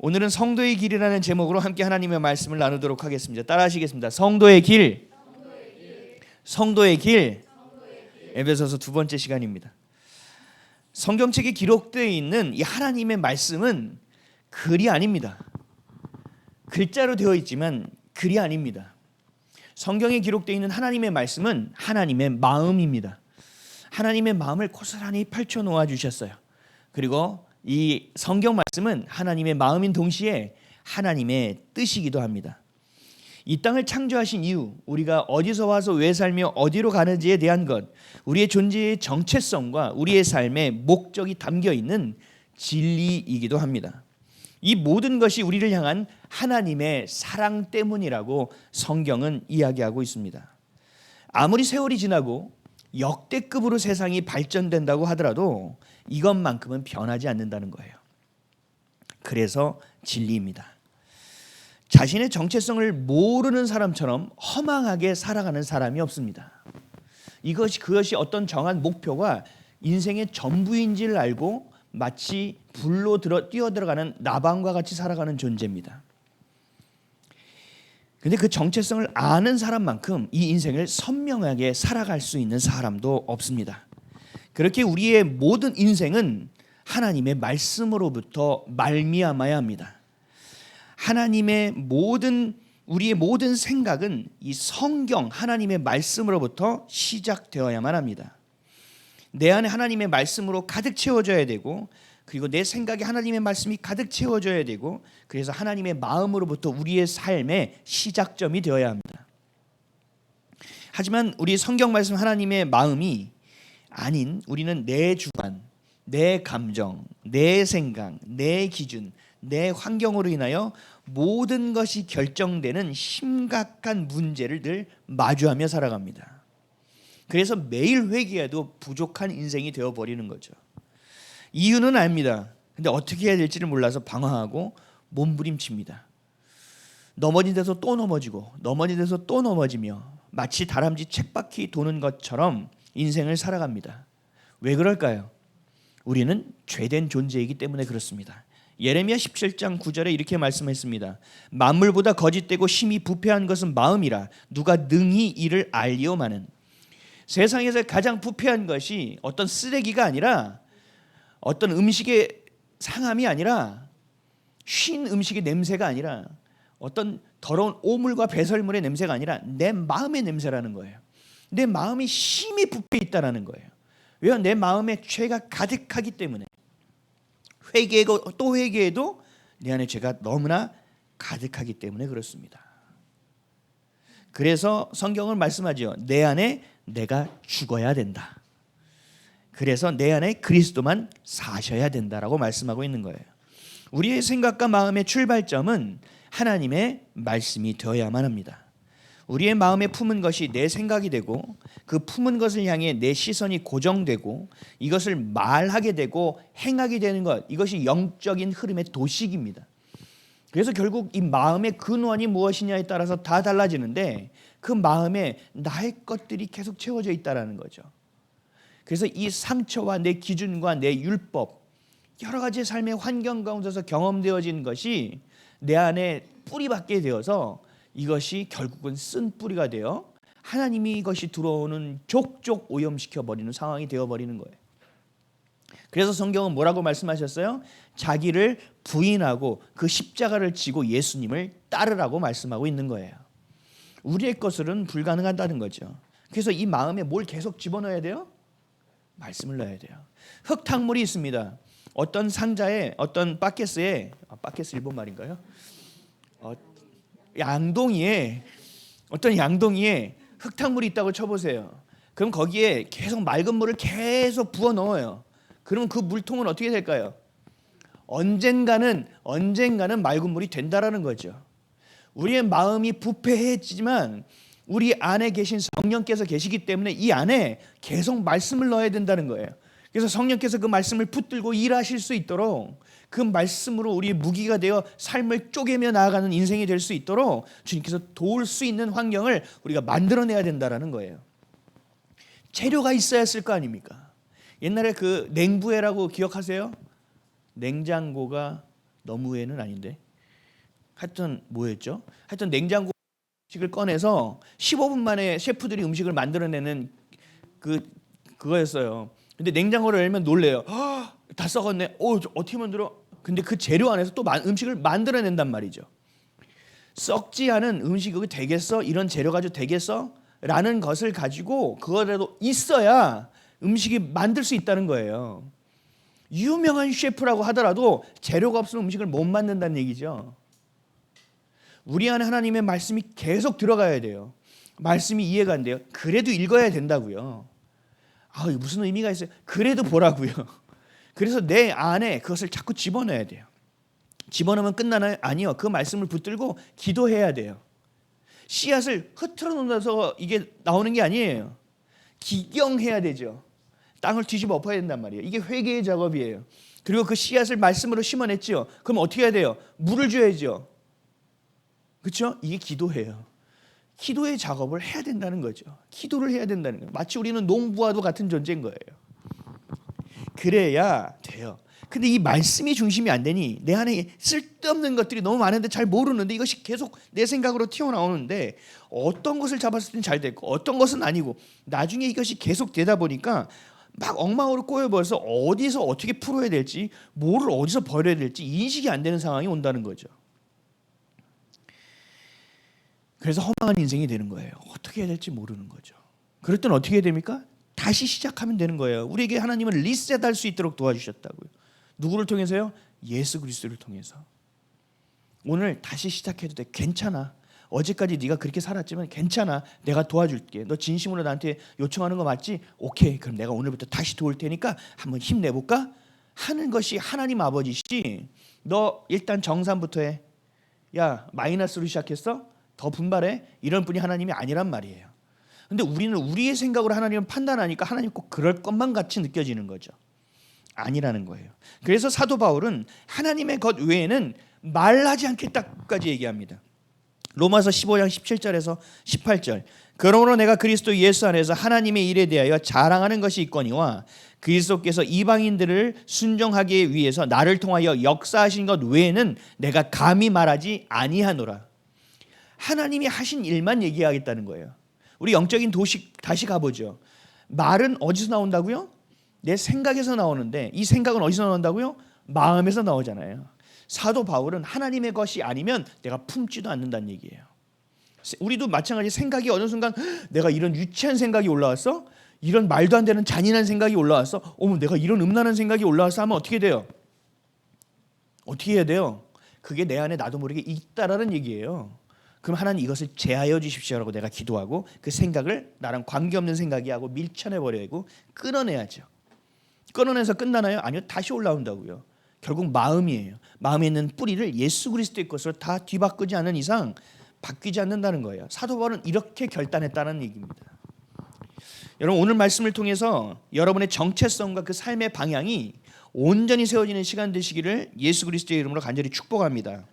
오늘은 성도의 길이라는 제목으로 함께 하나님의 말씀을 나누도록 하겠습니다. 따라하시겠습니다. 성도의 길, 성도의 길. 에베소서 두 번째 시간입니다. 성경책에 기록되어 있는 이 하나님의 말씀은 글이 아닙니다. 글자로 되어 있지만 글이 아닙니다. 성경에 기록되어 있는 하나님의 말씀은 하나님의 마음입니다. 하나님의 마음을 고스란히 펼쳐 놓아 주셨어요. 그리고 이 성경 말씀은 하나님의 마음인 동시에 하나님의 뜻이기도 합니다. 이 땅을 창조하신 이유, 우리가 어디서 와서 왜 살며 어디로 가는지에 대한 것, 우리의 존재의 정체성과 우리의 삶의 목적이 담겨 있는 진리이기도 합니다. 이 모든 것이 우리를 향한 하나님의 사랑 때문이라고 성경은 이야기하고 있습니다. 아무리 세월이 지나고 역대급으로 세상이 발전된다고 하더라도 이것만큼은 변하지 않는다는 거예요. 그래서 진리입니다. 자신의 정체성을 모르는 사람처럼 허망하게 살아가는 사람이 없습니다. 그것이 어떤 정한 목표가 인생의 전부인지를 알고 마치 불로 뛰어들어가는 나방과 같이 살아가는 존재입니다. 근데 그 정체성을 아는 사람만큼 이 인생을 선명하게 살아갈 수 있는 사람도 없습니다. 그렇게 우리의 모든 인생은 하나님의 말씀으로부터 말미암아야 합니다. 우리의 모든 생각은 이 성경 하나님의 말씀으로부터 시작되어야만 합니다. 내 안에 하나님의 말씀으로 가득 채워져야 되고, 그리고 내 생각에 하나님의 말씀이 가득 채워져야 되고, 그래서 하나님의 마음으로부터 우리의 삶의 시작점이 되어야 합니다. 하지만 우리 성경 말씀 하나님의 마음이 아닌 우리는 내 주관, 내 감정, 내 생각, 내 기준, 내 환경으로 인하여 모든 것이 결정되는 심각한 문제를 늘 마주하며 살아갑니다. 그래서 매일 회개해도 부족한 인생이 되어버리는 거죠. 이유는 압니다. 근데 어떻게 해야 될지를 몰라서 방황하고 몸부림칩니다. 넘어진 데서 또 넘어지고 넘어진 데서 또 넘어지며 마치 다람쥐 쳇바퀴 도는 것처럼 인생을 살아갑니다. 왜 그럴까요? 우리는 죄된 존재이기 때문에 그렇습니다. 예레미야 17장 9절에 이렇게 말씀했습니다. 만물보다 거짓되고 심히 부패한 것은 마음이라 누가 능히 이를 알리오마는. 세상에서 가장 부패한 것이 어떤 쓰레기가 아니라, 어떤 음식의 상함이 아니라, 쉰 음식의 냄새가 아니라, 어떤 더러운 오물과 배설물의 냄새가 아니라 내 마음의 냄새라는 거예요. 내 마음이 심히 부패 있다라는 거예요. 왜요? 내 마음에 죄가 가득하기 때문에. 회개하고 또 회개해도 내 안에 죄가 너무나 가득하기 때문에 그렇습니다. 그래서 성경은 말씀하죠. 내 안에 내가 죽어야 된다. 그래서 내 안에 그리스도만 사셔야 된다라고 말씀하고 있는 거예요. 우리의 생각과 마음의 출발점은 하나님의 말씀이 되어야만 합니다. 우리의 마음에 품은 것이 내 생각이 되고, 그 품은 것을 향해 내 시선이 고정되고, 이것을 말하게 되고 행하게 되는 것, 이것이 영적인 흐름의 도식입니다. 그래서 결국 이 마음의 근원이 무엇이냐에 따라서 다 달라지는데, 그 마음에 나의 것들이 계속 채워져 있다는 거죠. 그래서 이 상처와 내 기준과 내 율법, 여러 가지 삶의 환경 가운데서 경험되어진 것이 내 안에 뿌리박게 되어서 이것이 결국은 쓴 뿌리가 되어 하나님이 이것이 들어오는 족족 오염시켜 버리는 상황이 되어 버리는 거예요. 그래서 성경은 뭐라고 말씀하셨어요? 자기를 부인하고 그 십자가를 지고 예수님을 따르라고 말씀하고 있는 거예요. 우리의 것으로는 불가능하다는 거죠. 그래서 이 마음에 뭘 계속 집어넣어야 돼요? 말씀을 넣어야 돼요. 흙탕물이 있습니다. 어떤 상자에, 어떤 바켓스에, 바켓스 일본 말인가요? 어떤 양동이에 흙탕물이 있다고 쳐보세요. 그럼 거기에 계속 맑은 물을 계속 부어 넣어요. 그러면 그 물통은 어떻게 될까요? 언젠가는 맑은 물이 된다라는 거죠. 우리의 마음이 부패해지지만 우리 안에 계신 성령께서 계시기 때문에 이 안에 계속 말씀을 넣어야 된다는 거예요. 그래서 성령께서 그 말씀을 붙들고 일하실 수 있도록, 그 말씀으로 우리의 무기가 되어 삶을 쪼개며 나아가는 인생이 될 수 있도록 주님께서 도울 수 있는 환경을 우리가 만들어내야 된다는 거예요. 재료가 있어야 했을 거 아닙니까? 옛날에 그 냉부회라고 기억하세요? 너무해는 아닌데. 하여튼 뭐였죠? 하여튼 냉장고 음식을 꺼내서 15분 만에 셰프들이 음식을 만들어내는 그거였어요. 근데 냉장고를 열면 놀래요. 다 썩었네. 어떻게 만들어? 근데 그 재료 안에서 또 음식을 만들어낸단 말이죠. 썩지 않은 음식이 되겠어? 이런 재료 가지고 되겠어? 라는 것을 가지고 그거라도 있어야 음식이 만들 수 있다는 거예요. 유명한 셰프라고 하더라도 재료가 없으면 음식을 못 만든다는 얘기죠. 우리 안에 하나님의 말씀이 계속 들어가야 돼요. 말씀이 이해가 안 돼요. 그래도 읽어야 된다고요. 무슨 의미가 있어요? 그래도 보라고요. 그래서 내 안에 그것을 자꾸 집어넣어야 돼요. 집어넣으면 끝나나요? 아니요. 그 말씀을 붙들고 기도해야 돼요. 씨앗을 흐트러 놓아서 이게 나오는 게 아니에요. 기경해야 되죠. 땅을 뒤집어 엎어야 된단 말이에요. 이게 회개의 작업이에요. 그리고 그 씨앗을 말씀으로 심어냈죠. 그럼 어떻게 해야 돼요? 물을 줘야죠. 그렇죠? 이게 기도예요. 기도의 작업을 해야 된다는 거죠. 기도를 해야 된다는 거예요. 마치 우리는 농부와도 같은 존재인 거예요. 그래야 돼요. 근데 이 말씀이 중심이 안 되니 내 안에 쓸데없는 것들이 너무 많은데 잘 모르는데 이것이 계속 내 생각으로 튀어나오는데 어떤 것을 잡았을 땐 잘 됐고 어떤 것은 아니고 나중에 이것이 계속 되다 보니까 막 엉망으로 꼬여버려서 어디서 어떻게 풀어야 될지 뭐를 어디서 버려야 될지 인식이 안 되는 상황이 온다는 거죠. 그래서 허망한 인생이 되는 거예요. 어떻게 해야 될지 모르는 거죠. 그럴 땐 어떻게 해야 됩니까? 다시 시작하면 되는 거예요. 우리에게 하나님은 리셋할 수 있도록 도와주셨다고요. 누구를 통해서요? 예수 그리스도를 통해서. 오늘 다시 시작해도 돼. 괜찮아. 어제까지 네가 그렇게 살았지만 괜찮아. 내가 도와줄게. 너 진심으로 나한테 요청하는 거 맞지? 오케이. 그럼 내가 오늘부터 다시 도울 테니까 한번 힘내볼까? 하는 것이 하나님 아버지시. 너 일단 정산부터 해. 야, 마이너스로 시작했어? 더 분발해? 이런 분이 하나님이 아니란 말이에요. 근데 우리는 우리의 생각으로 하나님을 판단하니까 하나님 꼭 그럴 것만 같이 느껴지는 거죠. 아니라는 거예요. 그래서 사도 바울은 하나님의 것 외에는 말하지 않겠다까지 얘기합니다. 로마서 15장 17절에서 18절. 그러므로 내가 그리스도 예수 안에서 하나님의 일에 대하여 자랑하는 것이 있거니와 그리스도께서 이방인들을 순종하기 위해서 나를 통하여 역사하신 것 외에는 내가 감히 말하지 아니하노라. 하나님이 하신 일만 얘기하겠다는 거예요. 우리 영적인 도시 다시 가보죠. 말은 어디서 나온다고요? 내 생각에서 나오는데 이 생각은 어디서 나온다고요? 마음에서 나오잖아요. 사도 바울은 하나님의 것이 아니면 내가 품지도 않는다는 얘기예요. 우리도 마찬가지. 생각이 어느 순간 내가 이런 유치한 생각이 올라왔어? 이런 말도 안 되는 잔인한 생각이 올라왔어? 내가 이런 음란한 생각이 올라왔어? 하면 어떻게 돼요? 어떻게 해야 돼요? 그게 내 안에 나도 모르게 있다라는 얘기예요. 그럼 하나님 이것을 제하여 주십시오라고 내가 기도하고 그 생각을 나랑 관계없는 생각이 하고 밀쳐내버려야고 끊어내야죠. 끊어내서 끝나나요? 아니요. 다시 올라온다고요. 결국 마음이에요. 마음에 있는 뿌리를 예수 그리스도의 것으로 다 뒤바꾸지 않는 이상 바뀌지 않는다는 거예요. 사도 바울은 이렇게 결단했다는 얘기입니다. 여러분, 오늘 말씀을 통해서 여러분의 정체성과 그 삶의 방향이 온전히 세워지는 시간 되시기를 예수 그리스도의 이름으로 간절히 축복합니다.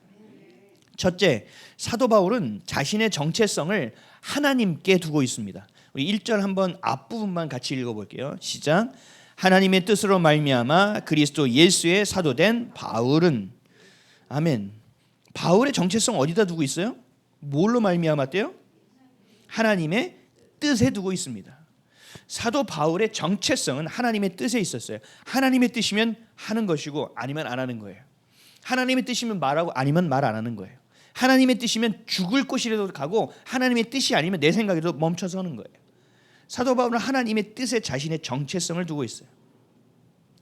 첫째, 사도 바울은 자신의 정체성을 하나님께 두고 있습니다. 우리 1절 한번 앞부분만 같이 읽어볼게요. 시작. 하나님의 뜻으로 말미암아 그리스도 예수의 사도된 바울은. 아멘. 바울의 정체성 어디다 두고 있어요? 뭘로 말미암았대요? 하나님의 뜻에 두고 있습니다. 사도 바울의 정체성은 하나님의 뜻에 있었어요. 하나님의 뜻이면 하는 것이고 아니면 안 하는 거예요. 하나님의 뜻이면 말하고 아니면 말 안 하는 거예요. 하나님의 뜻이면 죽을 곳이라도 가고 하나님의 뜻이 아니면 내 생각에도 멈춰서는 거예요. 사도 바울은 하나님의 뜻에 자신의 정체성을 두고 있어요.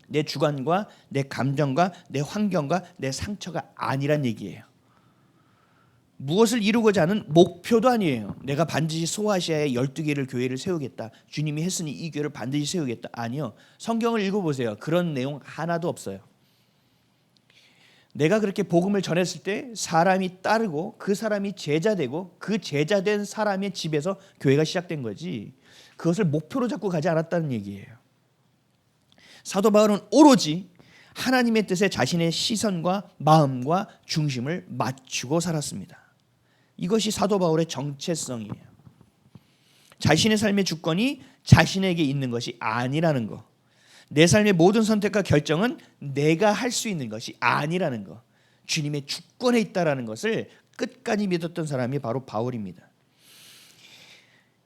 내 주관과 내 감정과 내 환경과 내 상처가 아니란 얘기예요. 무엇을 이루고자 하는 목표도 아니에요. 내가 반드시 소아시아에 12개를 교회를 세우겠다. 주님이 했으니 이 교회를 반드시 세우겠다. 아니요. 성경을 읽어보세요. 그런 내용 하나도 없어요. 내가 그렇게 복음을 전했을 때 사람이 따르고 그 사람이 제자되고 그 제자된 사람의 집에서 교회가 시작된 거지 그것을 목표로 잡고 가지 않았다는 얘기예요. 사도 바울은 오로지 하나님의 뜻에 자신의 시선과 마음과 중심을 맞추고 살았습니다. 이것이 사도 바울의 정체성이에요. 자신의 삶의 주권이 자신에게 있는 것이 아니라는 거. 내 삶의 모든 선택과 결정은 내가 할 수 있는 것이 아니라는 거. 주님의 주권에 있다라는 것을 끝까지 믿었던 사람이 바로 바울입니다.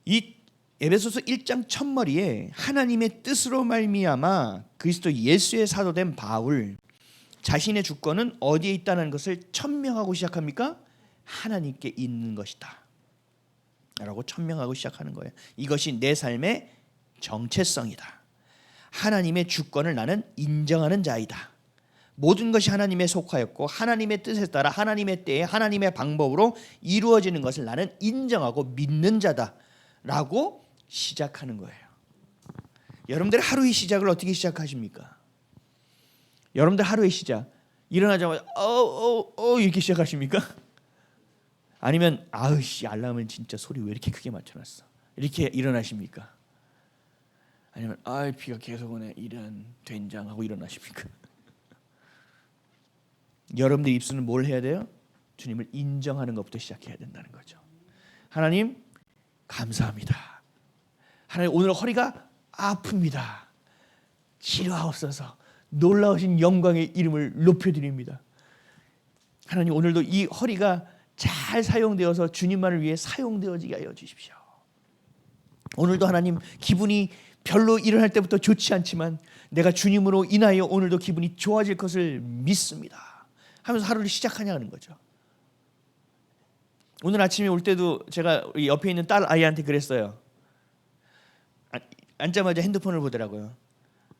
이 에베소서 1장 첫머리에 하나님의 뜻으로 말미암아 그리스도 예수의 사도된 바울, 자신의 주권은 어디에 있다는 것을 천명하고 시작합니까? 하나님께 있는 것이다 라고 천명하고 시작하는 거예요. 이것이 내 삶의 정체성이다. 하나님의 주권을 나는 인정하는 자이다. 모든 것이 하나님에 속하였고 하나님의 뜻에 따라 하나님의 때에 하나님의 방법으로 이루어지는 것을 나는 인정하고 믿는 자다 라고 시작하는 거예요. 여러분들 하루의 시작을 어떻게 시작하십니까? 여러분들 하루의 시작 일어나자마자 이렇게 시작하십니까? 아니면 아우씨 알람을 진짜 소리 왜 이렇게 크게 맞춰놨어 이렇게 일어나십니까? 아니면 비가 계속 오네 이런 된장하고 일어나십니까? 여러분들 입술은 뭘 해야 돼요? 주님을 인정하는 것부터 시작해야 된다는 거죠. 하나님 감사합니다. 하나님 오늘 허리가 아픕니다. 치료하옵소서. 놀라우신 영광의 이름을 높여드립니다. 하나님 오늘도 이 허리가 잘 사용되어서 주님만을 위해 사용되어지게 하여 주십시오. 오늘도 하나님 기분이 별로 일어날 때부터 좋지 않지만 내가 주님으로 인하여 오늘도 기분이 좋아질 것을 믿습니다 하면서 하루를 시작하냐는 거죠. 오늘 아침에 올 때도 제가 옆에 있는 딸 아이한테 그랬어요. 앉자마자 핸드폰을 보더라고요.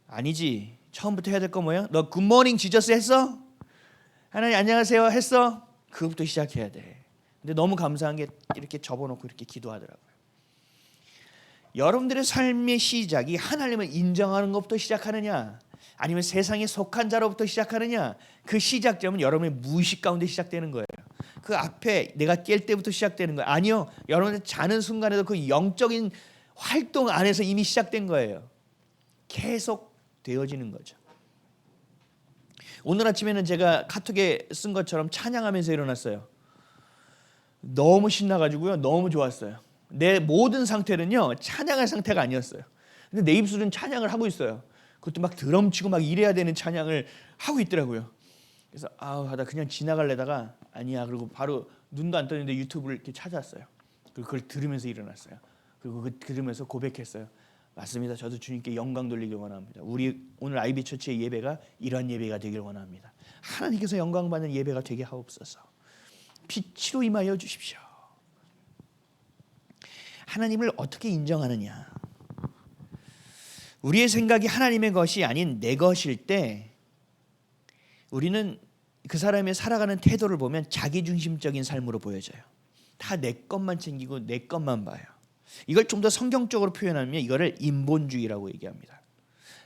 아니지 처음부터 해야 될 거 뭐야? 너 굿모닝 지저스 했어? 하나님 안녕하세요 했어? 그것부터 시작해야 돼. 근데 너무 감사한 게 이렇게 접어놓고 이렇게 기도하더라고요. 여러분들의 삶의 시작이 하나님을 인정하는 것부터 시작하느냐 아니면 세상에 속한 자로부터 시작하느냐 그 시작점은 여러분의 무의식 가운데 시작되는 거예요. 그 앞에 내가 깰 때부터 시작되는 거예요. 아니요. 여러분들 자는 순간에도 그 영적인 활동 안에서 이미 시작된 거예요. 계속 되어지는 거죠. 오늘 아침에는 제가 카톡에 쓴 것처럼 찬양하면서 일어났어요. 너무 신나가지고요. 너무 좋았어요. 내 모든 상태는요. 찬양할 상태가 아니었어요. 근데 내 입술은 찬양을 하고 있어요. 그것도 막 드럼 치고 막 이래야 되는 찬양을 하고 있더라고요. 그래서 하다 그냥 지나가려다가 아니야. 그리고 바로 눈도 안 떴는데 유튜브를 이렇게 찾았어요. 그리고 그걸 들으면서 일어났어요. 그리고 그걸 들으면서 고백했어요. 맞습니다. 저도 주님께 영광 돌리길 원합니다. 우리 오늘 아이비 처치의 예배가 이러한 예배가 되길 원합니다. 하나님께서 영광 받는 예배가 되게 하옵소서. 빛으로 임하여 주십시오. 하나님을 어떻게 인정하느냐? 우리의 생각이 하나님의 것이 아닌 내 것일 때 우리는 그 사람의 살아가는 태도를 보면 자기중심적인 삶으로 보여져요. 다 내 것만 챙기고 내 것만 봐요. 이걸 좀 더 성경적으로 표현하면 이거를 인본주의라고 얘기합니다.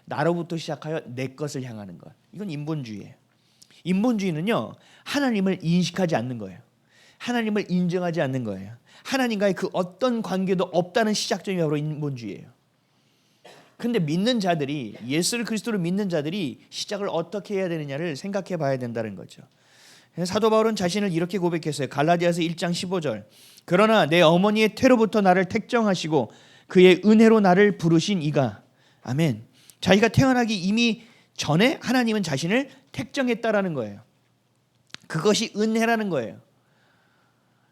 나로부터 시작하여 내 것을 향하는 것. 이건 인본주의예요. 인본주의는요. 하나님을 인식하지 않는 거예요. 하나님을 인정하지 않는 거예요. 하나님과의 그 어떤 관계도 없다는 시작점이 바로 인본주의예요. 근데 믿는 자들이 예수를 그리스도를 믿는 자들이 시작을 어떻게 해야 되느냐를 생각해 봐야 된다는 거죠. 사도 바울은 자신을 이렇게 고백했어요. 갈라디아서 1장 15절. 그러나 내 어머니의 태로부터 나를 택정하시고 그의 은혜로 나를 부르신 이가 아멘. 자기가 태어나기 이미 전에 하나님은 자신을 택정했다라는 거예요. 그것이 은혜라는 거예요.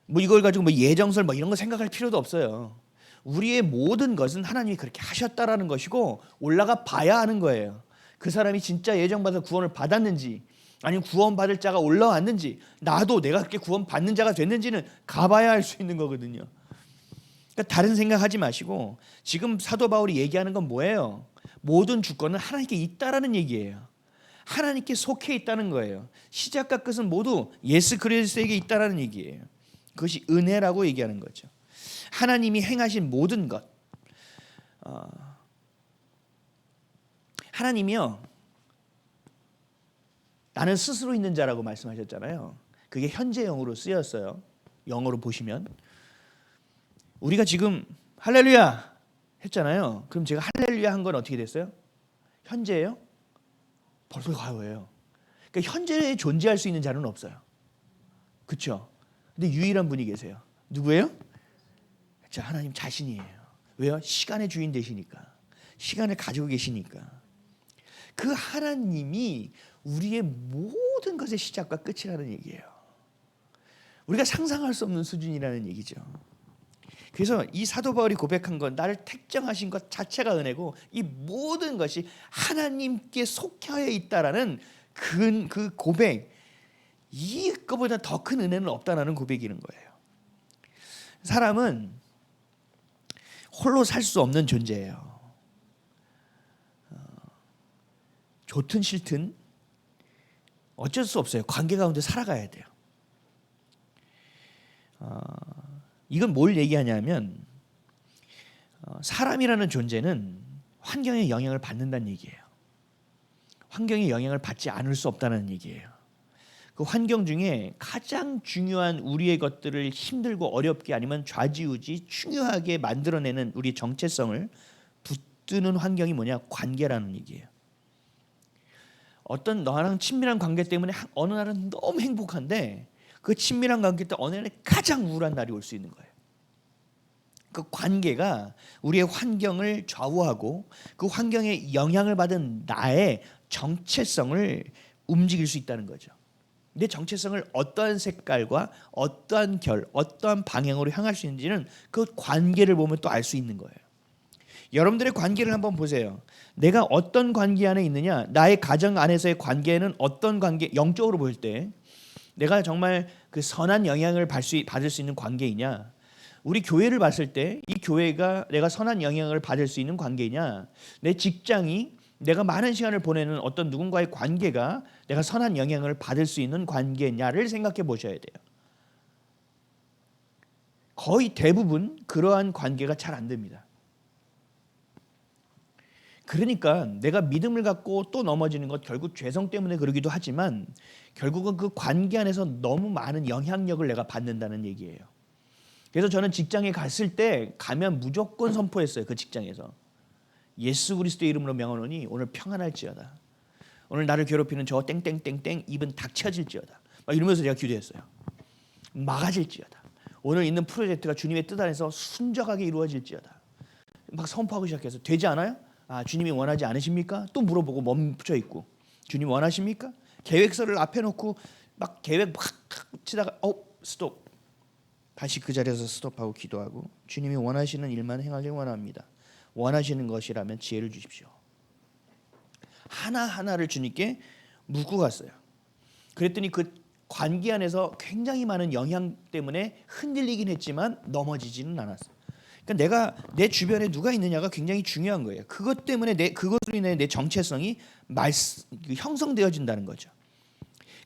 뭐 이걸 가지고 뭐 예정설 뭐 이런 거 생각할 필요도 없어요. 우리의 모든 것은 하나님이 그렇게 하셨다라는 것이고 올라가 봐야 하는 거예요. 그 사람이 진짜 예정받아 구원을 받았는지 아니면 구원받을 자가 올라왔는지 나도 내가 그렇게 구원받는 자가 됐는지는 가봐야 할 수 있는 거거든요. 그러니까 다른 생각하지 마시고 지금 사도 바울이 얘기하는 건 뭐예요? 모든 주권은 하나님께 있다라는 얘기예요. 하나님께 속해 있다는 거예요. 시작과 끝은 모두 예수 그리스도에게 있다라는 얘기예요. 그것이 은혜라고 얘기하는 거죠. 하나님이 행하신 모든 것 하나님이요 나는 스스로 있는 자라고 말씀하셨잖아요. 그게 현재형으로 쓰였어요. 영어로 보시면 우리가 지금 할렐루야 했잖아요. 그럼 제가 할렐루야 한 건 어떻게 됐어요? 현재예요? 벌써 과거예요. 그러니까 현재에 존재할 수 있는 자는 없어요. 그렇죠? 근데 유일한 분이 계세요. 누구예요? 자, 하나님 자신이에요. 왜요? 시간의 주인 되시니까. 시간을 가지고 계시니까. 그 하나님이 우리의 모든 모든 것의 시작과 끝이라는 얘기예요. 우리가 상상할 수 없는 수준이라는 얘기죠. 그래서 이 사도 바울이 고백한 건 나를 택정하신 것 자체가 은혜고 이 모든 것이 하나님께 속하여 있다라는 그 고백, 이거보다 더 큰 은혜는 없다라는 고백이는 거예요. 사람은 홀로 살 수 없는 존재예요. 좋든 싫든 어쩔 수 없어요. 관계 가운데 살아가야 돼요. 이건 뭘 얘기하냐면 사람이라는 존재는 환경의 영향을 받는다는 얘기예요. 환경의 영향을 받지 않을 수 없다는 얘기예요. 그 환경 중에 가장 중요한 우리의 것들을 힘들고 어렵게 아니면 좌지우지 중요하게 만들어내는 우리의 정체성을 붙드는 환경이 뭐냐? 관계라는 얘기예요. 어떤 너랑 친밀한 관계 때문에 어느 날은 너무 행복한데 그 친밀한 관계 때 어느 날에 가장 우울한 날이 올 수 있는 거예요. 그 관계가 우리의 환경을 좌우하고 그 환경에 영향을 받은 나의 정체성을 움직일 수 있다는 거죠. 내 정체성을 어떠한 색깔과 어떠한 결, 어떠한 방향으로 향할 수 있는지는 그 관계를 보면 또 알 수 있는 거예요. 여러분들의 관계를 한번 보세요. 내가 어떤 관계 안에 있느냐, 나의 가정 안에서의 관계는 어떤 관계, 영적으로 볼 때 내가 정말 그 선한 영향을 받을 수 있는 관계이냐, 우리 교회를 봤을 때 이 교회가 내가 선한 영향을 받을 수 있는 관계이냐, 내 직장이 내가 많은 시간을 보내는 어떤 누군가의 관계가 내가 선한 영향을 받을 수 있는 관계냐를 생각해 보셔야 돼요. 거의 대부분 그러한 관계가 잘 안 됩니다. 그러니까 내가 믿음을 갖고 또 넘어지는 것 결국 죄성 때문에 그러기도 하지만 결국은 그 관계 안에서 너무 많은 영향력을 내가 받는다는 얘기예요. 그래서 저는 직장에 갔을 때 가면 무조건 선포했어요. 그 직장에서 예수 그리스도의 이름으로 명하노니 오늘 평안할지어다. 오늘 나를 괴롭히는 저 땡땡땡땡 입은 닥쳐질지어다. 막 이러면서 제가 기도했어요. 막아질지어다. 오늘 있는 프로젝트가 주님의 뜻 안에서 순적하게 이루어질지어다. 막 선포하고 시작해서 되지 않아요? 아, 주님이 원하지 않으십니까? 또 물어보고 멈춰 있고 주님 원하십니까? 계획서를 앞에 놓고 막 계획 막 치다가 스톱. 다시 그 자리에서 스톱하고 기도하고 주님이 원하시는 일만 행하길 원합니다. 원하시는 것이라면 지혜를 주십시오. 하나하나를 주님께 묻고 갔어요. 그랬더니 그 관계 안에서 굉장히 많은 영향 때문에 흔들리긴 했지만 넘어지지는 않았어요. 그러니까 내가 내 주변에 누가 있느냐가 굉장히 중요한 거예요. 그것 때문에 그것으로 인해 내 정체성이 형성되어진다는 거죠.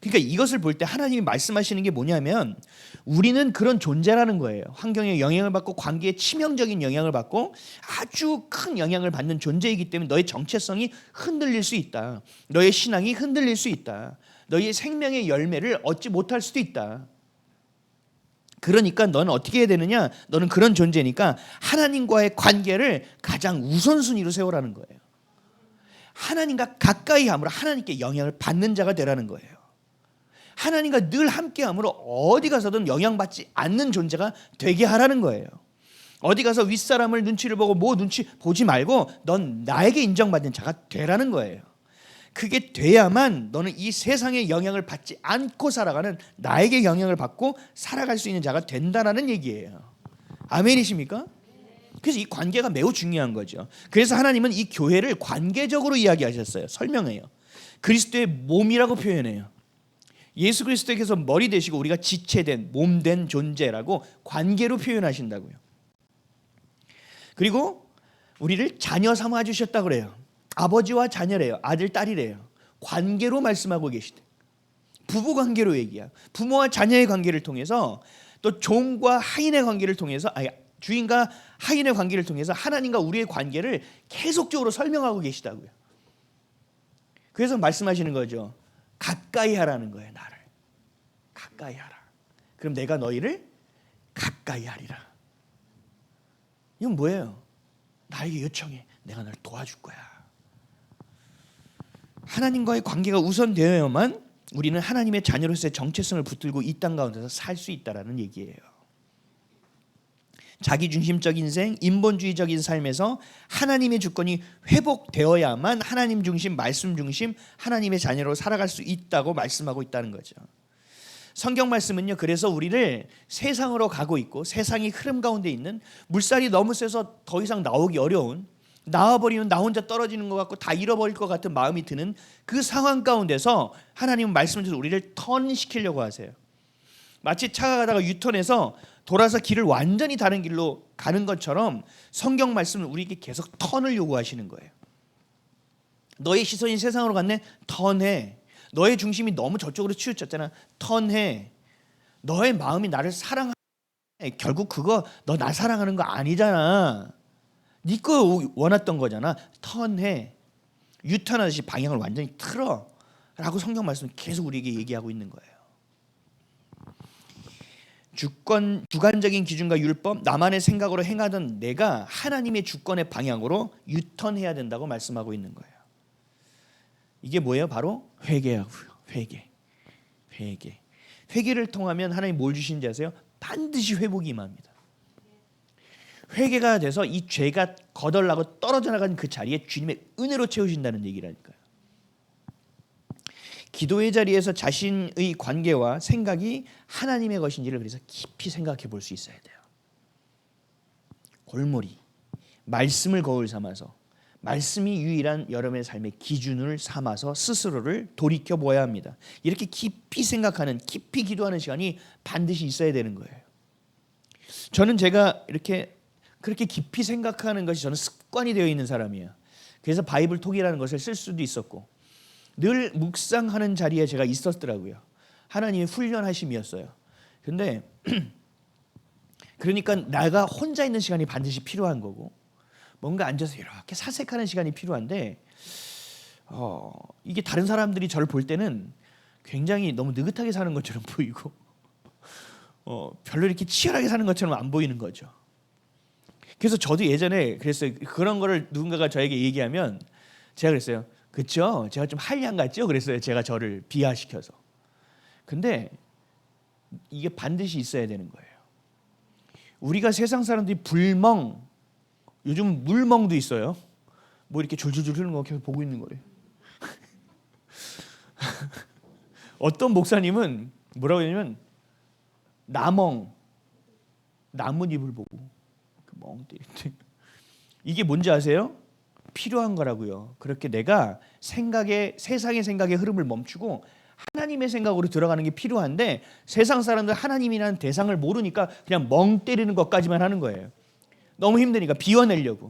그러니까 이것을 볼 때 하나님이 말씀하시는 게 뭐냐면 우리는 그런 존재라는 거예요. 환경에 영향을 받고 관계에 치명적인 영향을 받고 아주 큰 영향을 받는 존재이기 때문에 너의 정체성이 흔들릴 수 있다. 너의 신앙이 흔들릴 수 있다. 너의 생명의 열매를 얻지 못할 수도 있다. 그러니까 너는 어떻게 해야 되느냐? 너는 그런 존재니까 하나님과의 관계를 가장 우선순위로 세우라는 거예요. 하나님과 가까이 함으로 하나님께 영향을 받는 자가 되라는 거예요. 하나님과 늘 함께함으로 어디 가서든 영향받지 않는 존재가 되게 하라는 거예요. 어디 가서 윗사람을 눈치를 보고 뭐 눈치 보지 말고 넌 나에게 인정받는 자가 되라는 거예요. 그게 돼야만 너는 이 세상의 영향을 받지 않고 살아가는 나에게 영향을 받고 살아갈 수 있는 자가 된다는 얘기예요. 아멘이십니까? 그래서 이 관계가 매우 중요한 거죠. 그래서 하나님은 이 교회를 관계적으로 이야기하셨어요. 설명해요. 그리스도의 몸이라고 표현해요. 예수 그리스도께서 머리 되시고 우리가 지체된 몸된 존재라고 관계로 표현하신다고요. 그리고 우리를 자녀 삼아 주셨다고 그래요. 아버지와 자녀래요. 아들 딸이래요. 관계로 말씀하고 계시대. 부부 관계로 얘기야. 부모와 자녀의 관계를 통해서 또 종과 하인의 관계를 통해서 주인과 하인의 관계를 통해서 하나님과 우리의 관계를 계속적으로 설명하고 계시다고요. 그래서 말씀하시는 거죠. 가까이 하라는 거예요. 나를 가까이 하라. 그럼 내가 너희를 가까이 하리라. 이건 뭐예요? 나에게 요청해. 내가 널 도와줄 거야. 하나님과의 관계가 우선되어야만 우리는 하나님의 자녀로서의 정체성을 붙들고 이 땅 가운데서 살 수 있다라는 얘기예요. 자기중심적 인생, 인본주의적인 삶에서 하나님의 주권이 회복되어야만 하나님 중심, 말씀 중심, 하나님의 자녀로 살아갈 수 있다고 말씀하고 있다는 거죠. 성경 말씀은요, 그래서 우리를 세상으로 가고 있고 세상이 흐름 가운데 있는, 물살이 너무 세서 더 이상 나오기 어려운, 나와버리면 나 혼자 떨어지는 것 같고 다 잃어버릴 것 같은 마음이 드는 그 상황 가운데서 하나님은 말씀을 통해서 우리를 턴시키려고 하세요. 마치 차가 가다가 유턴해서 돌아서 길을 완전히 다른 길로 가는 것처럼 성경 말씀은 우리에게 계속 턴을 요구하시는 거예요. 너의 시선이 세상으로 갔네? 턴해. 너의 중심이 너무 저쪽으로 치우쳤잖아. 턴해. 너의 마음이 나를 사랑하네. 결국 그거 너 나 사랑하는 거 아니잖아. 네 거 원했던 거잖아. 턴해. 유턴하듯이 방향을 완전히 틀어 라고 성경 말씀은 계속 우리에게 얘기하고 있는 거예요. 주관적인 기준과 율법, 나만의 생각으로 행하던 내가 하나님의 주권의 방향으로 유턴해야 된다고 말씀하고 있는 거예요. 이게 뭐예요? 바로 회개하고요. 회개를 통하면 하나님 뭘 주시는지 아세요? 반드시 회복이 임합니다. 회개가 돼서 이 죄가 거덜나고 떨어져 나간 그 자리에 주님의 은혜로 채우신다는 얘기라니까요. 기도의 자리에서 자신의 관계와 생각이 하나님의 것인지를 그래서 깊이 생각해 볼 수 있어야 돼요. 골머리, 말씀을 거울 삼아서, 말씀이 유일한 여러분의 삶의 기준을 삼아서 스스로를 돌이켜 보아야 합니다. 이렇게 깊이 생각하는, 깊이 기도하는 시간이 반드시 있어야 되는 거예요. 저는 제가 이렇게 그렇게 깊이 생각하는 것이 저는 습관이 되어 있는 사람이에요. 그래서 바이블 톡이라는 것을 쓸 수도 있었고 늘 묵상하는 자리에 제가 있었더라고요. 하나님의 훈련하심이었어요. 근데 그러니까 내가 혼자 있는 시간이 반드시 필요한 거고 뭔가 앉아서 이렇게 사색하는 시간이 필요한데 이게 다른 사람들이 저를 볼 때는 굉장히 너무 느긋하게 사는 것처럼 보이고 별로 이렇게 치열하게 사는 것처럼 안 보이는 거죠. 그래서 저도 예전에 그랬어요. 그런 거를 누군가가 저에게 얘기하면 제가 그랬어요. 그렇죠? 제가 좀 한량 같죠? 그랬어요. 제가 저를 비하시켜서. 근데 이게 반드시 있어야 되는 거예요. 우리가 세상 사람들이 불멍, 요즘 물멍도 있어요. 뭐 이렇게 줄줄줄 흐르는 거 계속 보고 있는 거예요. 어떤 목사님은 뭐라고 하냐면 나멍, 나뭇잎을 보고 멍 때리는데 이게 뭔지 아세요? 필요한 거라고요. 그렇게 내가 세상의 생각의 흐름을 멈추고 하나님의 생각으로 들어가는 게 필요한데 세상 사람들 하나님이라는 대상을 모르니까 그냥 멍 때리는 것까지만 하는 거예요. 너무 힘드니까 비워내려고.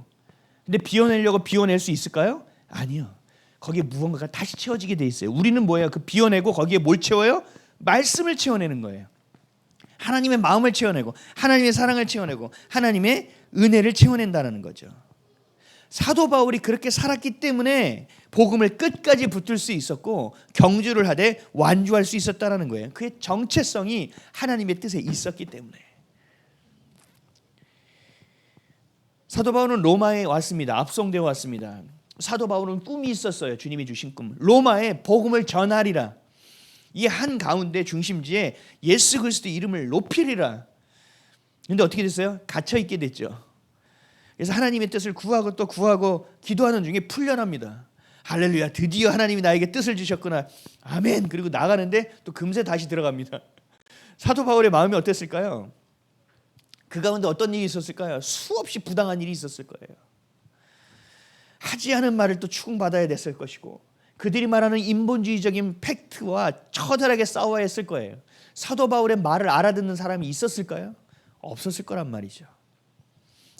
근데 비워낼 수 있을까요? 아니요. 거기에 무언가가 다시 채워지게 돼 있어요. 우리는 뭐예요? 그 비워내고 거기에 뭘 채워요? 말씀을 채워내는 거예요. 하나님의 마음을 채워내고 하나님의 사랑을 채워내고 하나님의 은혜를 채워낸다는 거죠. 사도 바울이 그렇게 살았기 때문에 복음을 끝까지 붙들 수 있었고 경주를 하되 완주할 수 있었다는 거예요. 그의 정체성이 하나님의 뜻에 있었기 때문에. 사도 바울은 로마에 왔습니다. 압송되어 왔습니다. 사도 바울은 꿈이 있었어요. 주님이 주신 꿈. 로마에 복음을 전하리라. 이 한 가운데 중심지에 예수 그리스도 이름을 높이리라. 근데 어떻게 됐어요? 갇혀 있게 됐죠. 그래서 하나님의 뜻을 구하고 또 구하고 기도하는 중에 풀려납니다. 할렐루야, 드디어 하나님이 나에게 뜻을 주셨구나. 아멘. 그리고 나가는데 또 금세 다시 들어갑니다. 사도 바울의 마음이 어땠을까요? 그 가운데 어떤 일이 있었을까요? 수없이 부당한 일이 있었을 거예요. 하지 않은 말을 또 추궁받아야 됐을 것이고 그들이 말하는 인본주의적인 팩트와 처절하게 싸워야 했을 거예요. 사도 바울의 말을 알아듣는 사람이 있었을까요? 없었을 거란 말이죠.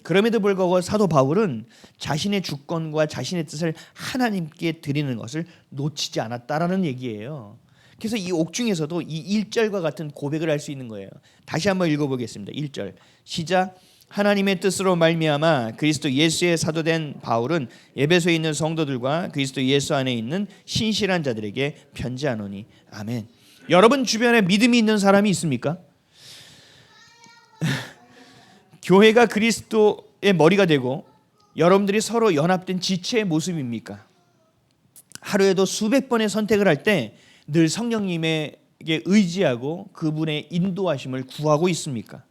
그럼에도 불구하고 사도 바울은 자신의 주권과 자신의 뜻을 하나님께 드리는 것을 놓치지 않았다라는 얘기예요. 그래서 이 옥중에서도 이 1절과 같은 고백을 할 수 있는 거예요. 다시 한번 읽어보겠습니다. 1절 시작. 하나님의 뜻으로 말미암아 그리스도 예수의 사도된 바울은 에베소에 있는 성도들과 그리스도 예수 안에 있는 신실한 자들에게 편지하노니 아멘. 여러분 주변에 믿음이 있는 사람이 있습니까? 교회가 그리스도의 머리가 되고 여러분들이 서로 연합된 지체의 모습입니까? 하루에도 수백 번의 선택을 할 때 늘 성령님에게 의지하고 그분의 인도하심을 구하고 있습니까?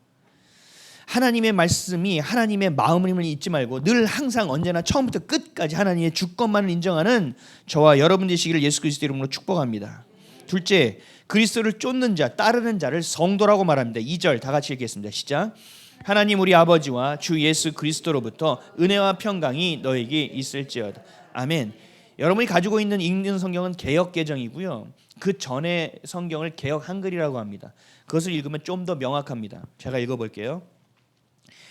하나님의 말씀이 하나님의 마음임을 잊지 말고 늘 항상 언제나 처음부터 끝까지 하나님의 주권만을 인정하는 저와 여러분 되시기를 예수 그리스도 이름으로 축복합니다. 둘째, 그리스도를 쫓는 자, 따르는 자를 성도라고 말합니다. 2절 다 같이 읽겠습니다. 시작. 하나님 우리 아버지와 주 예수 그리스도로부터 은혜와 평강이 너에게 있을지어다. 아멘. 여러분이 가지고 있는 읽는 성경은 개역 개정이고요. 그 전에 성경을 개역 한글이라고 합니다. 그것을 읽으면 좀 더 명확합니다. 제가 읽어볼게요.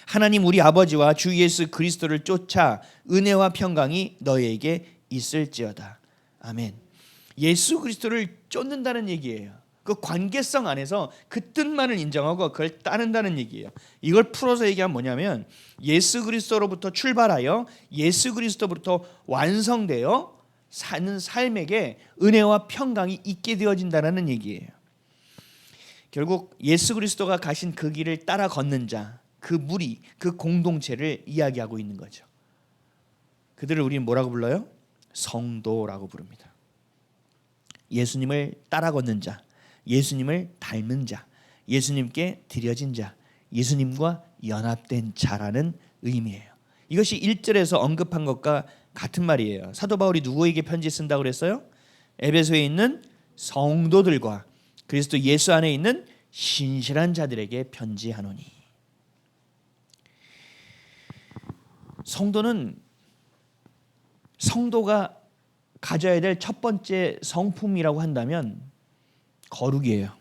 하나님 우리 아버지와 주 예수 그리스도를 쫓아 은혜와 평강이 너희에게 있을지어다. 아멘. 예수 그리스도를 쫓는다는 얘기예요. 그 관계성 안에서 그 뜻만을 인정하고 그걸 따른다는 얘기예요. 이걸 풀어서 얘기하면 뭐냐면 예수 그리스도로부터 출발하여 예수 그리스도부터 완성되어 사는 삶에게 은혜와 평강이 있게 되어진다는 얘기예요. 결국 예수 그리스도가 가신 그 길을 따라 걷는 자, 그 무리, 그 공동체를 이야기하고 있는 거죠. 그들을 우리는 뭐라고 불러요? 성도라고 부릅니다. 예수님을 따라 걷는 자, 예수님을 닮은 자, 예수님께 드려진 자, 예수님과 연합된 자라는 의미예요. 이것이 1절에서 언급한 것과 같은 말이에요. 사도 바울이 누구에게 편지 쓴다고 그랬어요? 에베소에 있는 성도들과 그리스도 예수 안에 있는 신실한 자들에게 편지하노니. 성도가 가져야 될 첫 번째 성품이라고 한다면 거룩이에요.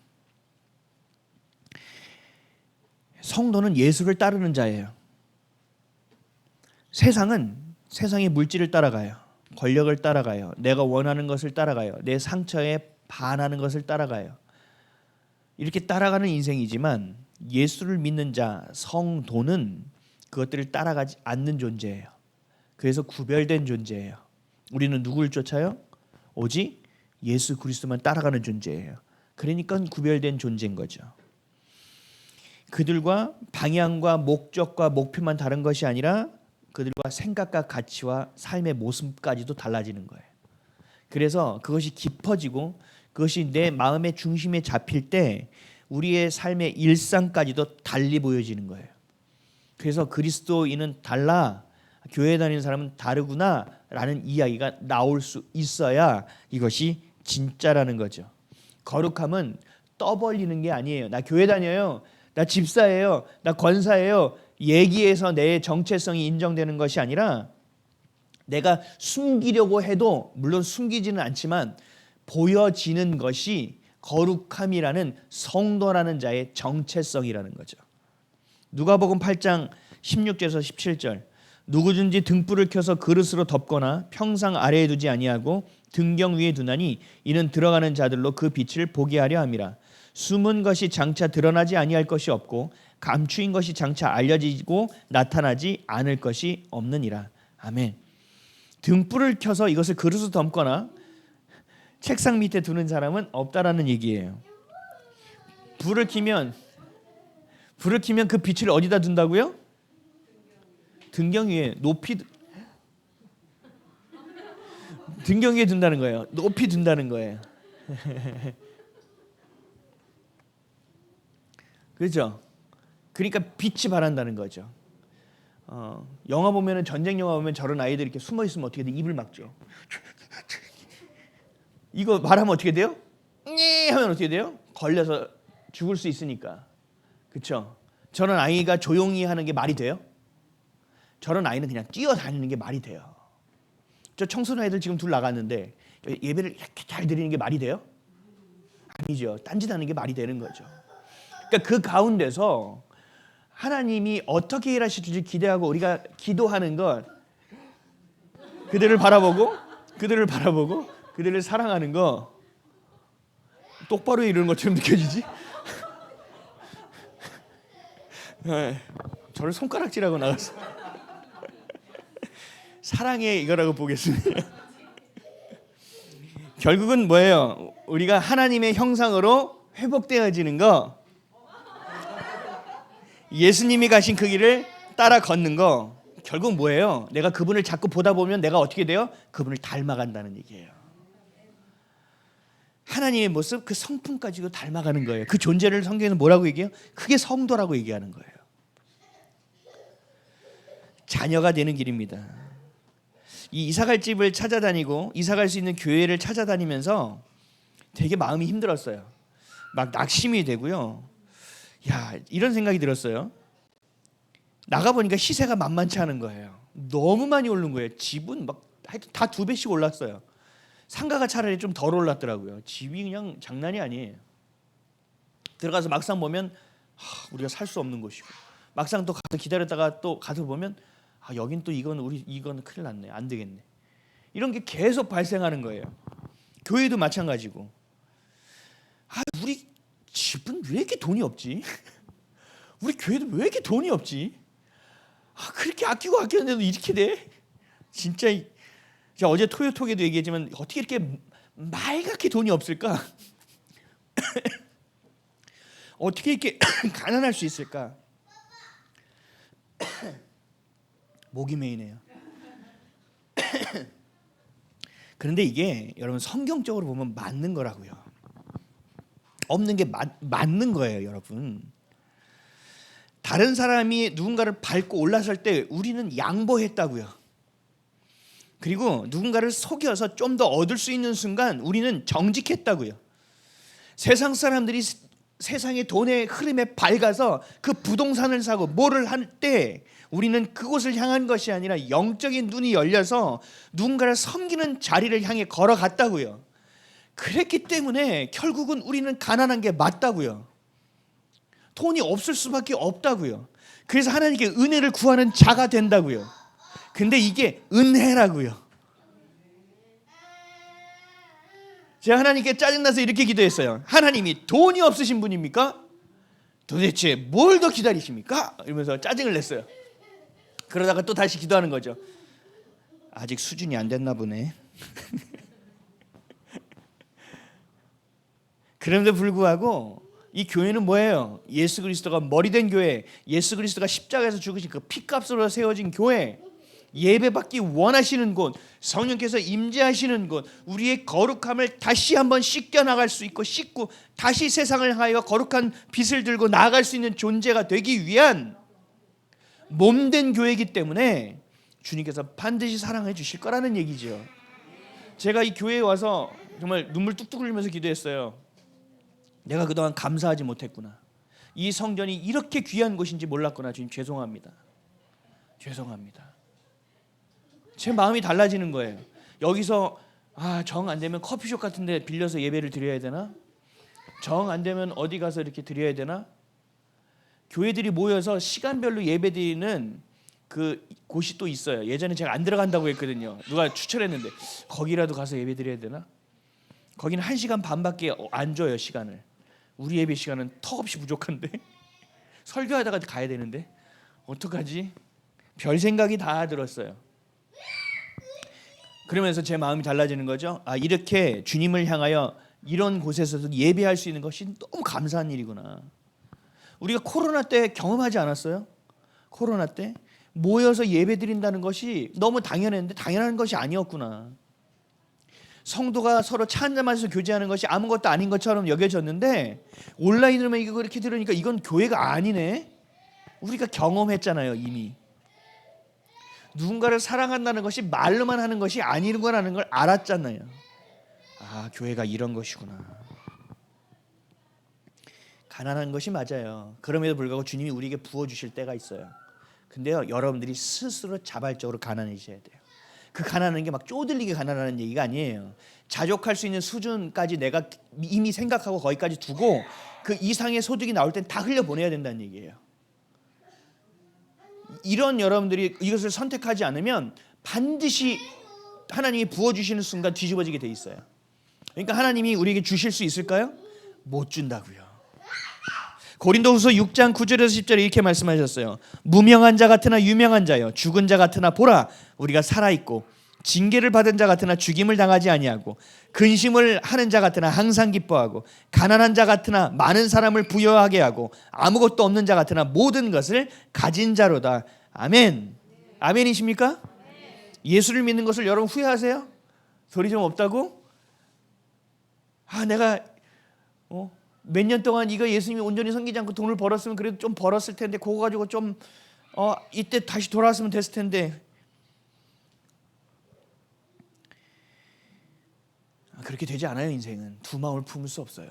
성도는 예수를 따르는 자예요. 세상의 물질을 따라가요. 권력을 따라가요. 내가 원하는 것을 따라가요. 내 상처에 반하는 것을 따라가요. 이렇게 따라가는 인생이지만 예수를 믿는 자, 성도는 그것들을 따라가지 않는 존재예요. 그래서 구별된 존재예요. 우리는 누구를 쫓아요? 오직 예수 그리스도만 따라가는 존재예요. 그러니까 구별된 존재인 거죠. 그들과 방향과 목적과 목표만 다른 것이 아니라 그들과 생각과 가치와 삶의 모습까지도 달라지는 거예요. 그래서 그것이 깊어지고 그것이 내 마음의 중심에 잡힐 때 우리의 삶의 일상까지도 달리 보여지는 거예요. 그래서 그리스도인은 달라, 교회 다니는 사람은 다르구나 라는 이야기가 나올 수 있어야 이것이 진짜라는 거죠. 거룩함은 떠벌리는 게 아니에요. 나 교회 다녀요, 나 집사예요, 나 권사예요, 얘기해서 내 정체성이 인정되는 것이 아니라 내가 숨기려고 해도 물론 숨기지는 않지만 보여지는 것이 거룩함이라는 성도라는 자의 정체성이라는 거죠. 누가복음 8장 16절에서 17절. 누구든지 등불을 켜서 그릇으로 덮거나 평상 아래에 두지 아니하고 등경 위에 두나니 이는 들어가는 자들로 그 빛을 보게 하려 함이라. 숨은 것이 장차 드러나지 아니할 것이 없고 감추인 것이 장차 알려지고 나타나지 않을 것이 없느니라. 아멘. 등불을 켜서 이것을 그릇으로 덮거나 책상 밑에 두는 사람은 없다라는 얘기예요. 불을 켜면 그 빛을 어디다 둔다고요? 등경 위에 높이 등경 위에 둔다는 거예요. 높이 둔다는 거예요. 그렇죠? 그러니까 빛이 바란다는 거죠. 영화 보면은 전쟁 영화 보면 저런 아이들이 이렇게 숨어 있으면 어떻게 돼? 입을 막죠. 이거 말하면 어떻게 돼요? 하면 어떻게 돼요? 걸려서 죽을 수 있으니까. 그렇죠? 저런 아이가 조용히 하는 게 말이 돼요? 저런 아이는 그냥 뛰어다니는 게 말이 돼요. 저 청소년 아이들 지금 둘 나갔는데 예배를 이렇게 잘 드리는 게 말이 돼요? 아니죠. 딴짓하는 게 말이 되는 거죠. 그러니까 그 가운데서 하나님이 어떻게 일하실지 기대하고 우리가 기도하는 것, 그들을 바라보고 그들을 사랑하는 거 똑바로 이루는 것처럼 느껴지지? 저를 손가락질하고 나갔어. 사랑의 이거라고 보겠습니다. 결국은 뭐예요? 우리가 하나님의 형상으로 회복되어지는 거, 예수님이 가신 그 길을 따라 걷는 거, 결국 뭐예요? 내가 그분을 자꾸 보다 보면 내가 어떻게 돼요? 그분을 닮아간다는 얘기예요. 하나님의 모습, 그 성품 가지고 닮아가는 거예요. 그 존재를 성경에는 뭐라고 얘기해요? 그게 성도라고 얘기하는 거예요. 자녀가 되는 길입니다. 이 이사갈 집을 찾아다니고 이사갈 수 있는 교회를 찾아다니면서 되게 마음이 힘들었어요. 막 낙심이 되고요. 야, 이런 생각이 들었어요. 나가 보니까 시세가 만만치 않은 거예요. 너무 많이 오른 거예요. 집은 막 하여튼 다 2배씩 올랐어요. 상가가 차라리 좀 덜 올랐더라고요. 집이 그냥 장난이 아니에요. 들어가서 막상 보면 우리가 살 수 없는 곳이고, 막상 또 가서 기다렸다가 또 가서 보면 여긴 또 이건 큰일 났네, 안 되겠네. 이런 게 계속 발생하는 거예요. 교회도 마찬가지고. 우리 집은 왜 이렇게 돈이 없지? 우리 교회도 왜 이렇게 돈이 없지? 그렇게 아끼고 아꼈는데도 이렇게 돼? 진짜 제가 어제 토요톡에도 얘기했지만 어떻게 이렇게 말갛게 돈이 없을까? 어떻게 이렇게 가난할 수 있을까? 목이 메이네요. 그런데 이게 여러분 성경적으로 보면 맞는 거라고요. 없는 게 맞는 거예요, 여러분. 다른 사람이 누군가를 밟고 올라설 때 우리는 양보했다고요. 그리고 누군가를 속여서 좀 더 얻을 수 있는 순간 우리는 정직했다고요. 세상 사람들이 세상의 돈의 흐름에 밝아서 그 부동산을 사고 뭐를 할 때 우리는 그곳을 향한 것이 아니라 영적인 눈이 열려서 누군가를 섬기는 자리를 향해 걸어갔다고요. 그랬기 때문에 결국은 우리는 가난한 게 맞다고요. 돈이 없을 수밖에 없다고요. 그래서 하나님께 은혜를 구하는 자가 된다고요. 근데 이게 은혜라고요. 제가 하나님께 짜증나서 이렇게 기도했어요. 하나님이 돈이 없으신 분입니까? 도대체 뭘 더 기다리십니까? 이러면서 짜증을 냈어요. 그러다가 또 다시 기도하는 거죠. 아직 수준이 안 됐나 보네. 그런데 불구하고 이 교회는 뭐예요? 예수 그리스도가 머리된 교회, 예수 그리스도가 십자가에서 죽으신 그 피값으로 세워진 교회, 예배받기 원하시는 곳, 성령께서 임재하시는 곳, 우리의 거룩함을 다시 한번 씻겨나갈 수 있고 씻고 다시 세상을 향하여 거룩한 빛을 들고 나아갈 수 있는 존재가 되기 위한 몸된 교회이기 때문에 주님께서 반드시 사랑해 주실 거라는 얘기죠. 제가 이 교회에 와서 정말 눈물 뚝뚝 흘리면서 기도했어요. 내가 그동안 감사하지 못했구나. 이 성전이 이렇게 귀한 곳인지 몰랐구나. 주님 죄송합니다. 죄송합니다. 제 마음이 달라지는 거예요. 여기서 정 안 되면 커피숍 같은 데 빌려서 예배를 드려야 되나? 정 안 되면 어디 가서 이렇게 드려야 되나? 교회들이 모여서 시간별로 예배 드리는 그 곳이 또 있어요. 예전에 제가 안 들어간다고 했거든요. 누가 추천했는데 거기라도 가서 예배 드려야 되나? 거기는 1시간 반밖에 안 줘요, 시간을. 우리 예배 시간은 턱없이 부족한데 설교하다가 가야 되는데 어떡하지? 별 생각이 다 들었어요. 그러면서 제 마음이 달라지는 거죠. 이렇게 주님을 향하여 이런 곳에서도 예배할 수 있는 것이 너무 감사한 일이구나. 우리가 코로나 때 경험하지 않았어요? 코로나 때 모여서 예배 드린다는 것이 너무 당연했는데 당연한 것이 아니었구나. 성도가 서로 차 한잔 마셔서 교제하는 것이 아무것도 아닌 것처럼 여겨졌는데 온라인으로만 이거 그렇게 들으니까 이건 교회가 아니네. 우리가 경험했잖아요, 이미. 누군가를 사랑한다는 것이 말로만 하는 것이 아닌 거라는 걸 알았잖아요. 교회가 이런 것이구나. 가난한 것이 맞아요. 그럼에도 불구하고 주님이 우리에게 부어주실 때가 있어요. 근데요, 여러분들이 스스로 자발적으로 가난해져야 돼요. 그 가난한 게 막 쪼들리게 가난하는 얘기가 아니에요. 자족할 수 있는 수준까지 내가 이미 생각하고 거기까지 두고 그 이상의 소득이 나올 땐 다 흘려보내야 된다는 얘기예요. 이런 여러분들이 이것을 선택하지 않으면 반드시 하나님이 부어주시는 순간 뒤집어지게 돼 있어요. 그러니까 하나님이 우리에게 주실 수 있을까요? 못 준다고요. 고린도후서 6장 9절에서 10절에 이렇게 말씀하셨어요. 무명한 자 같으나 유명한 자여, 죽은 자 같으나 보라, 우리가 살아있고 징계를 받은 자 같으나 죽임을 당하지 아니하고 근심을 하는 자 같으나 항상 기뻐하고 가난한 자 같으나 많은 사람을 부여하게 하고 아무것도 없는 자 같으나 모든 것을 가진 자로다. 아멘. 아멘이십니까? 예수를 믿는 것을 여러분 후회하세요? 소리 좀 없다고? 내가 몇 년 동안 이거 예수님이 온전히 섬기지 않고 돈을 벌었으면 그래도 좀 벌었을 텐데 그거 가지고 좀 이때 다시 돌아왔으면 됐을 텐데 그렇게 되지 않아요. 인생은 두 마음을 품을 수 없어요.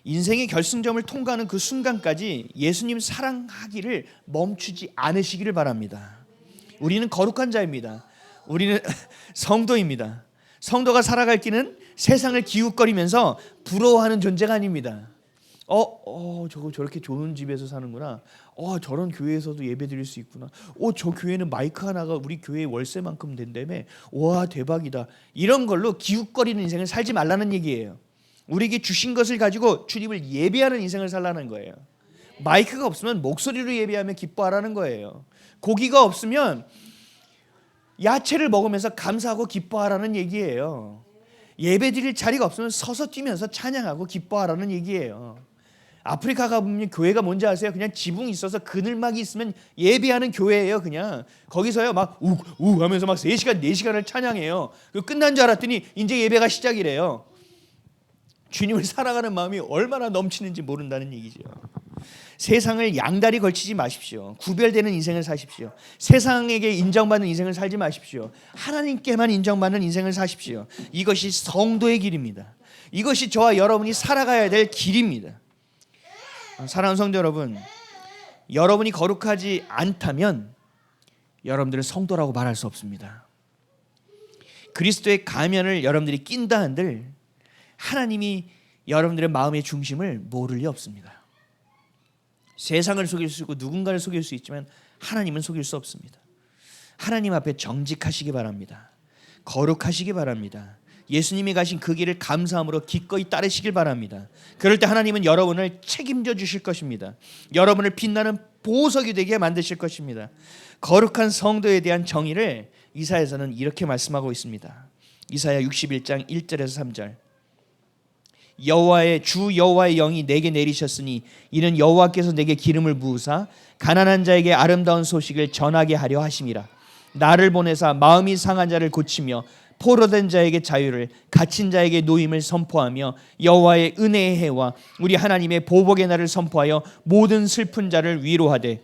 인생의 결승점을 통과하는 그 순간까지 예수님 사랑하기를 멈추지 않으시기를 바랍니다. 우리는 거룩한 자입니다. 우리는 성도입니다. 성도가 살아갈 길은 세상을 기웃거리면서 부러워하는 존재가 아닙니다. 저거 저렇게 좋은 집에서 사는구나. 저런 교회에서도 예배 드릴 수 있구나. 저 교회는 마이크 하나가 우리 교회 월세만큼 된다며. 와, 대박이다. 이런 걸로 기웃거리는 인생을 살지 말라는 얘기예요. 우리에게 주신 것을 가지고 주님을 예배하는 인생을 살라는 거예요. 마이크가 없으면 목소리로 예배하며 기뻐하라는 거예요. 고기가 없으면 야채를 먹으면서 감사하고 기뻐하라는 얘기예요. 예배 드릴 자리가 없으면 서서 뛰면서 찬양하고 기뻐하라는 얘기예요. 아프리카 가보면 교회가 뭔지 아세요? 그냥 지붕이 있어서 그늘막이 있으면 예배하는 교회예요. 그냥 거기서요 막 우 하면서 막 3시간 4시간을 찬양해요. 끝난 줄 알았더니 이제 예배가 시작이래요. 주님을 사랑하는 마음이 얼마나 넘치는지 모른다는 얘기죠. 세상을 양다리 걸치지 마십시오. 구별되는 인생을 사십시오. 세상에게 인정받는 인생을 살지 마십시오. 하나님께만 인정받는 인생을 사십시오. 이것이 성도의 길입니다. 이것이 저와 여러분이 살아가야 될 길입니다. 사랑하는 성도 여러분, 여러분이 거룩하지 않다면 여러분들은 성도라고 말할 수 없습니다. 그리스도의 가면을 여러분들이 낀다 한들 하나님이 여러분들의 마음의 중심을 모를 리 없습니다. 세상을 속일 수 있고 누군가를 속일 수 있지만 하나님은 속일 수 없습니다. 하나님 앞에 정직하시기 바랍니다. 거룩하시기 바랍니다. 예수님이 가신 그 길을 감사함으로 기꺼이 따르시길 바랍니다. 그럴 때 하나님은 여러분을 책임져 주실 것입니다. 여러분을 빛나는 보석이 되게 만드실 것입니다. 거룩한 성도에 대한 정의를 이사야서는 이렇게 말씀하고 있습니다. 이사야 61장 1절에서 3절. 주 여호와의 영이 내게 내리셨으니 이는 여호와께서 내게 기름을 부으사 가난한 자에게 아름다운 소식을 전하게 하려 하심이라. 나를 보내사 마음이 상한 자를 고치며 포로된 자에게 자유를, 갇힌 자에게 노임을 선포하며 여호와의 은혜의 해와 우리 하나님의 보복의 날을 선포하여 모든 슬픈 자를 위로하되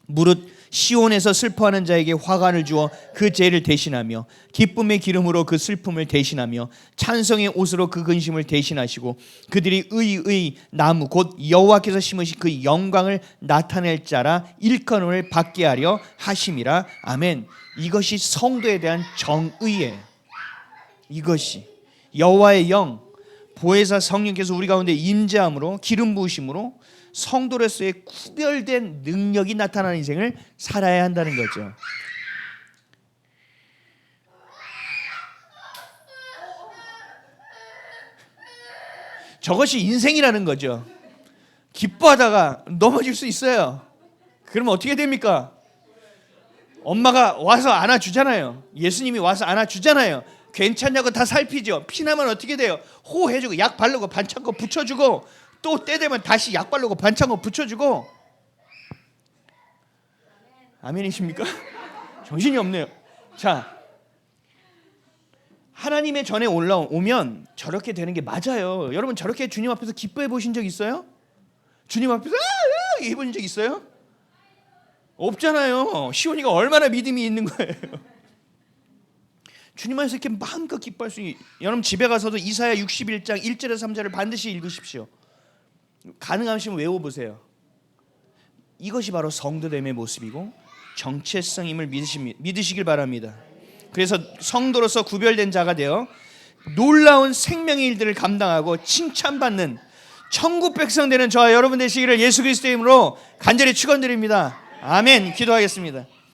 무릇 시온에서 슬퍼하는 자에게 화관을 주어 그 죄를 대신하며 기쁨의 기름으로 그 슬픔을 대신하며 찬송의 옷으로 그 근심을 대신하시고 그들이 의의 나무 곧 여호와께서 심으신 그 영광을 나타낼 자라 일컬음을 받게 하려 하심이라. 아멘. 이것이 성도에 대한 정의예요. 이것이 여호와의 영, 보혜사 성령께서 우리 가운데 임재함으로 기름 부으심으로 성도로서의 구별된 능력이 나타나는 인생을 살아야 한다는 거죠. 저것이 인생이라는 거죠. 기뻐하다가 넘어질 수 있어요. 그러면 어떻게 됩니까? 엄마가 와서 안아주잖아요. 예수님이 와서 안아주잖아요. 괜찮냐고 다 살피죠. 피나면 어떻게 돼요? 호해주고 약 바르고 반창고 붙여주고 또 때 되면 다시 약 바르고 반창고 붙여주고. 아멘이십니까? 정신이 없네요. 자, 하나님의 전에 올라오면 저렇게 되는 게 맞아요. 여러분 저렇게 주님 앞에서 기뻐해 보신 적 있어요? 주님 앞에서 해본 적 있어요? 없잖아요. 시온이가 얼마나 믿음이 있는 거예요. 주님 안에서 이렇게 마음껏 기뻐할 수 있는. 여러분 집에 가서도 이사야 61장 1절에서 3절을 반드시 읽으십시오. 가능하시면 외워보세요. 이것이 바로 성도됨의 모습이고 정체성임을 믿으시길 바랍니다. 그래서 성도로서 구별된 자가 되어 놀라운 생명의 일들을 감당하고 칭찬받는 천국 백성 되는 저와 여러분 되시기를 예수 그리스도의 이름으로 간절히 축원드립니다. 아멘. 기도하겠습니다.